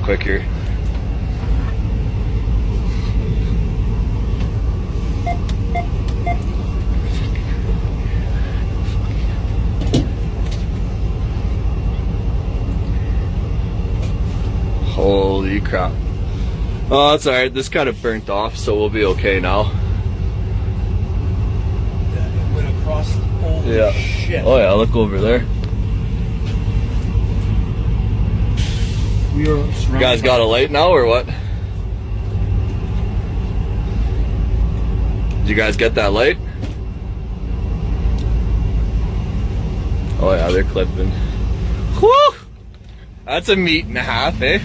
quick here. Holy crap. Oh, that's alright. This kind of burnt off, so we'll be okay now. Yeah, it went across. Holy shit. Oh yeah, look over there. We are surrounded. You guys got a light now or what? Did you guys get that light? Oh yeah, they're clipping. Whew! That's a meat and a half, eh?